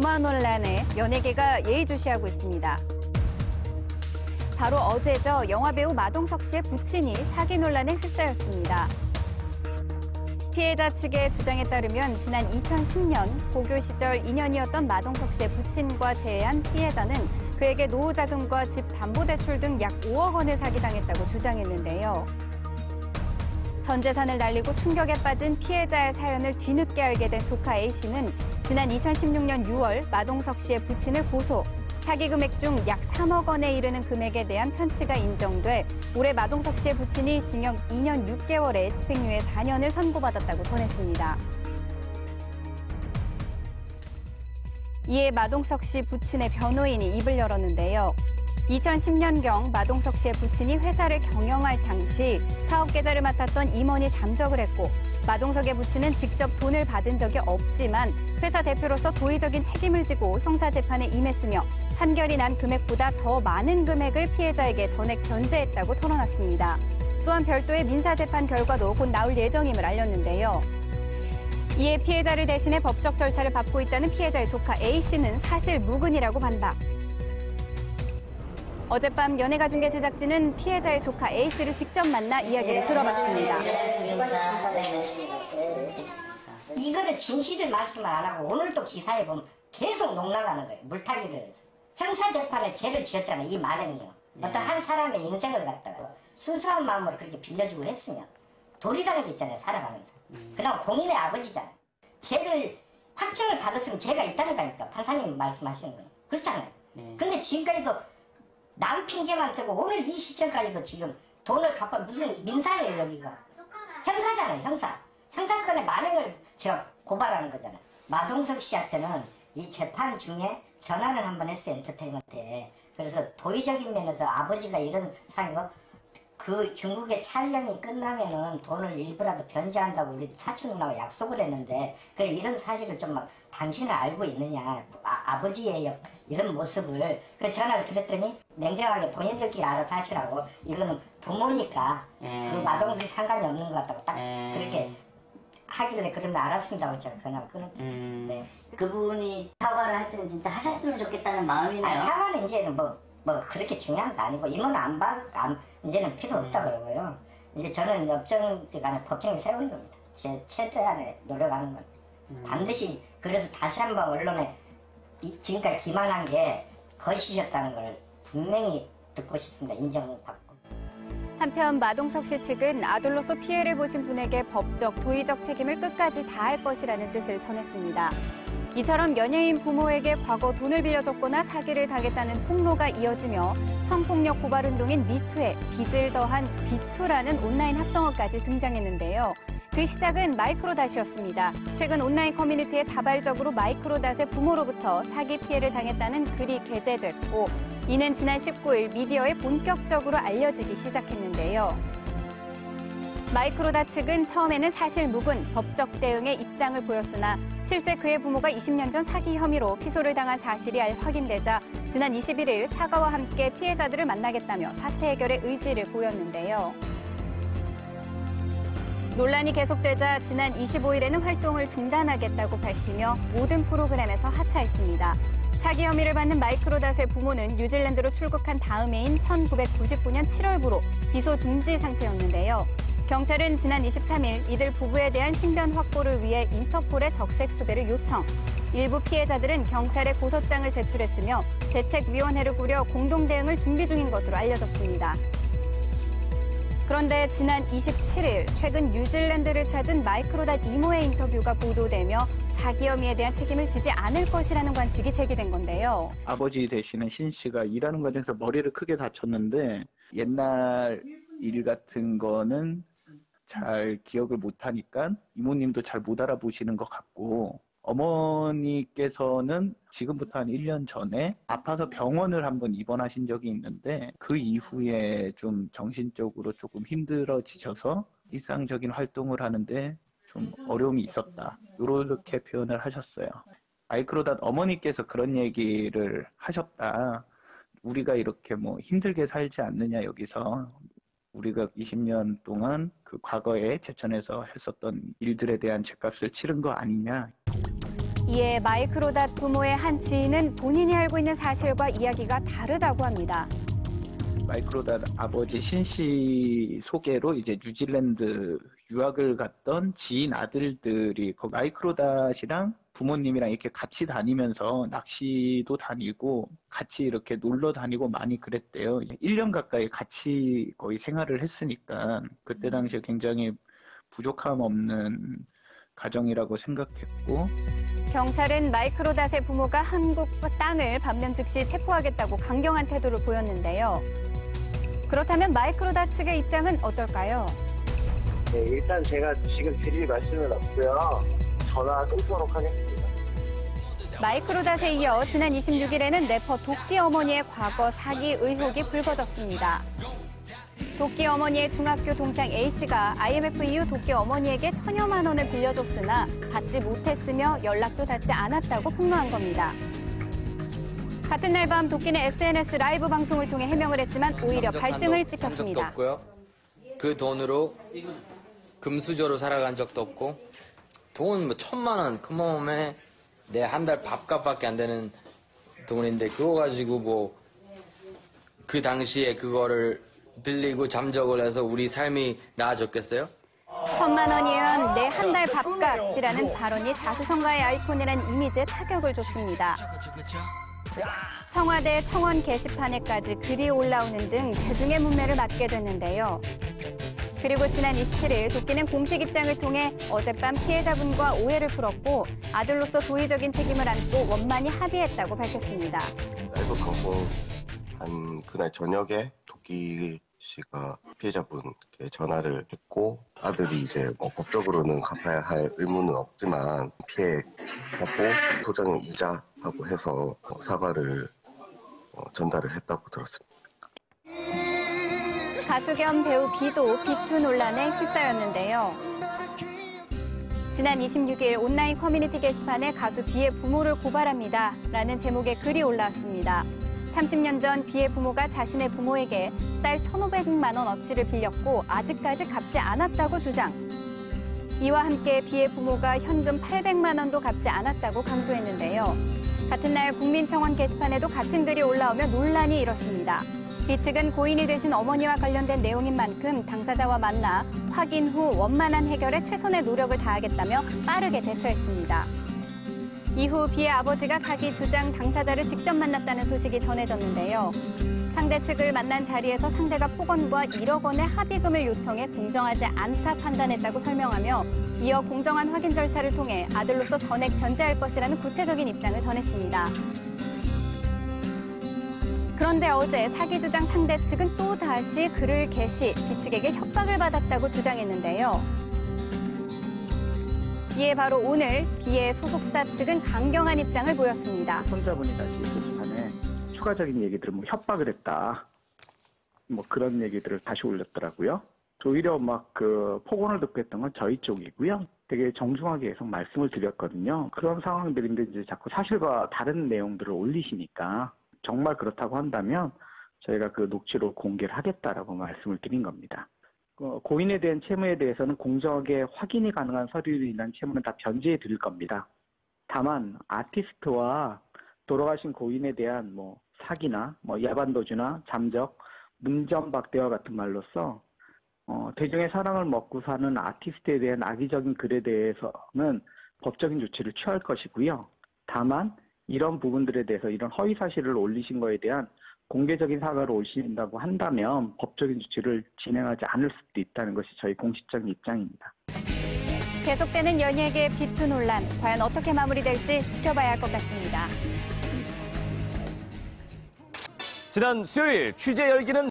무마 논란에 연예계가 예의주시하고 있습니다. 바로 어제죠. 영화배우 마동석 씨의 부친이 사기 논란에 휩싸였습니다. 피해자 측의 주장에 따르면 지난 2010년 고교 시절 인연이었던 마동석 씨의 부친과 재회한 피해자는 그에게 노후자금과 집 담보대출 등 약 5억 원을 사기당했다고 주장했는데요. 전 재산을 날리고 충격에 빠진 피해자의 사연을 뒤늦게 알게 된 조카 A씨는 지난 2016년 6월 마동석 씨의 부친을 고소, 사기 금액 중 약 3억 원에 이르는 금액에 대한 편취가 인정돼 올해 마동석 씨의 부친이 징역 2년 6개월에 집행유예 4년을 선고받았다고 전했습니다. 이에 마동석 씨 부친의 변호인이 입을 열었는데요. 2010년경 마동석 씨의 부친이 회사를 경영할 당시 사업 계좌를 맡았던 임원이 잠적을 했고 마동석의 부친은 직접 돈을 받은 적이 없지만 회사 대표로서 도의적인 책임을 지고 형사재판에 임했으며 판결이 난 금액보다 더 많은 금액을 피해자에게 전액 변제했다고 털어놨습니다. 또한 별도의 민사재판 결과도 곧 나올 예정임을 알렸는데요. 이에 피해자를 대신해 법적 절차를 밟고 있다는 피해자의 조카 A씨는 사실 무근이라고 반박. 어젯밤 연예가중계 제작진은 피해자의 조카 A씨를 직접 만나 이야기를 들어봤습니다. 이거를 진실을 말씀을 안 하고 오늘도 기사에 보면 계속 녹나가는 거예요. 물타기를 해서. 형사재판에 죄를 지었잖아요. 이 말은요. 어떤 한 사람의 인생을 갖다가 순수한 마음으로 그렇게 빌려주고 했으면 도리라는 게 있잖아요. 살아가면서. 그럼 공인의 아버지잖아요. 죄를 확정을 받았으면 죄가 있다는 거니까 판사님 말씀하시는 거예요. 그렇잖아요. 근데 지금까지도 남 핑계만 대고 오늘 이 시점까지도 지금 돈을 갚아 무슨 민사예요 여기가. 형사잖아요. 형사. 형사건의 만행을 제가 고발하는 거잖아요. 마동석 씨한테는 이 재판 중에 전화를 한번 했어요. 엔터테인먼트에. 그래서 도의적인 면에서 아버지가 이런 상황이고 그 중국의 촬영이 끝나면은 돈을 일부라도 변제한다고 우리 사촌 누나가 약속을 했는데 그래 이런 사실을 좀 막 당신은 알고 있느냐 아버지의 이런 모습을 그래서 전화를 드렸더니 냉정하게 본인들끼리 알아서 하시라고 이거는 부모니까 그 마동석이 상관이 없는 것 같다고 딱 그렇게 하길래 그러면 알았습니다 하고 제가 전화를 끊었죠. 네. 그분이 사과를 할 때는 진짜 하셨으면 좋겠다는 마음이네요. 아니, 사과는 이제는 뭐 그렇게 중요한 거 아니고 임원 이제는 필요 없다 그러고요. 이제 저는 법정에 세우는 겁니다. 제 최대한의 노력하는 겁니다. 반드시 그래서 다시 한번 언론에 지금까지 기만한 게 거짓이었다는 걸 분명히 듣고 싶습니다. 인정받고. 한편 마동석 씨 측은 아들로서 피해를 보신 분에게 법적, 도의적 책임을 끝까지 다할 것이라는 뜻을 전했습니다. 이처럼 연예인 부모에게 과거 돈을 빌려줬거나 사기를 당했다는 폭로가 이어지며 성폭력 고발 운동인 미투에 빚을 더한 비투라는 온라인 합성어까지 등장했는데요. 그 시작은 마이크로닷이었습니다. 최근 온라인 커뮤니티에 다발적으로 마이크로닷의 부모로부터 사기 피해를 당했다는 글이 게재됐고 이는 지난 19일 미디어에 본격적으로 알려지기 시작했는데요. 마이크로닷 측은 처음에는 사실 무근, 법적 대응에 입장을 보였으나 실제 그의 부모가 20년 전 사기 혐의로 피소를 당한 사실이 확인되자 지난 21일 사과와 함께 피해자들을 만나겠다며 사태 해결의 의지를 보였는데요. 논란이 계속되자 지난 25일에는 활동을 중단하겠다고 밝히며 모든 프로그램에서 하차했습니다. 사기 혐의를 받는 마이크로닷의 부모는 뉴질랜드로 출국한 다음해인 1999년 7월부로 기소 중지 상태였는데요. 경찰은 지난 23일 이들 부부에 대한 신변 확보를 위해 인터폴에 적색 수배를 요청. 일부 피해자들은 경찰에 고소장을 제출했으며 대책위원회를 꾸려 공동 대응을 준비 중인 것으로 알려졌습니다. 그런데 지난 27일 최근 뉴질랜드를 찾은 마이크로닷 이모의 인터뷰가 보도되며 사기 혐의에 대한 책임을 지지 않을 것이라는 관측이 제기된 건데요. 아버지 되시는 신 씨가 일하는 과정에서 머리를 크게 다쳤는데 옛날 일 같은 거는 잘 기억을 못하니까 이모님도 잘 못 알아보시는 것 같고 어머니께서는 지금부터 한 1년 전에 아파서 병원을 한번 입원하신 적이 있는데 그 이후에 좀 정신적으로 조금 힘들어지셔서 일상적인 활동을 하는데 좀 어려움이 있었다. 이렇게 표현을 하셨어요. 마이크로닷 어머니께서 그런 얘기를 하셨다. 우리가 이렇게 뭐 힘들게 살지 않느냐 여기서. 우리가 20년 동안 그 과거에 제천에서 했었던 일들에 대한 죗값을 치른 거 아니냐. 이에 마이크로닷 부모의 한 지인은 본인이 알고 있는 사실과 이야기가 다르다고 합니다. 마이크로닷 아버지 신 씨 소개로 이제 뉴질랜드 유학을 갔던 지인 아들들이 그 마이크로닷이랑 부모님이랑 이렇게 같이 다니면서 낚시도 다니고 같이 이렇게 놀러 다니고 많이 그랬대요. 이제 1년 가까이 같이 거의 생활을 했으니까 그때 당시에 굉장히 부족함 없는 가정이라고 생각했고, 경찰은 마이크로닷의 부모가 한국 땅을 밟는 즉시 체포하겠다고 강경한 태도를 보였는데요. 그렇다면 마이크로닷 측의 입장은 어떨까요? 네, 일단 제가 지금 드릴 말씀은 없고요. 전화 끊도록 하겠습니다. 마이크로닷에 이어 지난 26일에는 래퍼 도끼 어머니의 과거 사기 의혹이 불거졌습니다. 도끼 어머니의 중학교 동창 A씨가 IMF 이후 도끼 어머니에게 1,000여만 원을 빌려줬으나 받지 못했으며 연락도 닿지 않았다고 폭로한 겁니다. 같은 날 밤 도끼는 SNS 라이브 방송을 통해 해명을 했지만 오히려 발등을 찍혔습니다. 없고요. 그 돈으로 금수저로 살아간 적도 없고 돈 뭐 1,000만 원 그 몸에 내 한 달 밥값밖에 안 되는 돈인데 그거 가지고 뭐 그 당시에 그거를 빌리고 잠적을 해서 우리 삶이 나아졌겠어요? 1,000만 원이면 내 한 달 밥값이라는 발언이 자수성가의 아이콘이라는 이미지에 타격을 줬습니다. 청와대 청원 게시판에까지 글이 올라오는 등 대중의 문매를 맞게 됐는데요. 그리고 지난 27일 도끼는 공식 입장을 통해 어젯밤 피해자분과 오해를 풀었고 아들로서 도의적인 책임을 안고 원만히 합의했다고 밝혔습니다. 라이브 방송한 그날 저녁에 도끼 씨가 피해자분께 전화를 했고 아들이 이제 법적으로는 갚아야 할 의무는 없지만 피해받고 도장에 이자하고 해서 사과를 전달을 했다고 들었습니다. 가수 겸 배우 비도 비투 논란에 휩싸였는데요. 지난 26일 온라인 커뮤니티 게시판에 가수 비의 부모를 고발합니다 라는 제목의 글이 올라왔습니다. 30년 전 비의 부모가 자신의 부모에게 쌀 1,500만 원어치를 빌렸고 아직까지 갚지 않았다고 주장. 이와 함께 비의 부모가 현금 800만 원도 갚지 않았다고 강조했는데요. 같은 날 국민청원 게시판에도 같은 글이 올라오며 논란이 일었습니다. 비 측은 고인이 되신 어머니와 관련된 내용인 만큼 당사자와 만나 확인 후 원만한 해결에 최선의 노력을 다하겠다며 빠르게 대처했습니다. 이후 비의 아버지가 사기 주장 당사자를 직접 만났다는 소식이 전해졌는데요. 상대 측을 만난 자리에서 상대가 폭언과 1억 원의 합의금을 요청해 공정하지 않다 판단했다고 설명하며 이어 공정한 확인 절차를 통해 아들로서 전액 변제할 것이라는 구체적인 입장을 전했습니다. 그런데 어제 사기 주장 상대 측은 또다시 글을 게시, 비 측에게 협박을 받았다고 주장했는데요. 이에 바로 오늘 비의 소속사 측은 강경한 입장을 보였습니다. 손자분이 다시 게시판에 추가적인 얘기들을 뭐 협박을 했다, 뭐 그런 얘기들을 다시 올렸더라고요. 오히려 막 그 폭언을 듣고 했던 건 저희 쪽이고요. 되게 정중하게 계속 말씀을 드렸거든요. 그런 상황들인데 이제 자꾸 사실과 다른 내용들을 올리시니까 정말 그렇다고 한다면 저희가 그 녹취로 공개를 하겠다라고 말씀을 드린 겁니다. 고인에 대한 채무에 대해서는 공정하게 확인이 가능한 서류로 인한 채무는 다 변제해 드릴 겁니다. 다만 아티스트와 돌아가신 고인에 대한 뭐 사기나 뭐 야반도주나 잠적, 문전박대와 같은 말로써 대중의 사랑을 먹고 사는 아티스트에 대한 악의적인 글에 대해서는 법적인 조치를 취할 것이고요. 다만 이런 부분들에 대해서 이런 허위 사실을 올리신 거에 대한 공개적인 사과를 올리신다고 한다면 법적인 조치를 진행하지 않을 수도 있다는 것이 저희 공식적인 입장입니다. 계속되는 연예계 비투 논란, 과연 어떻게 마무리될지 지켜봐야 할 것 같습니다. 지난 수요일 취재 열기는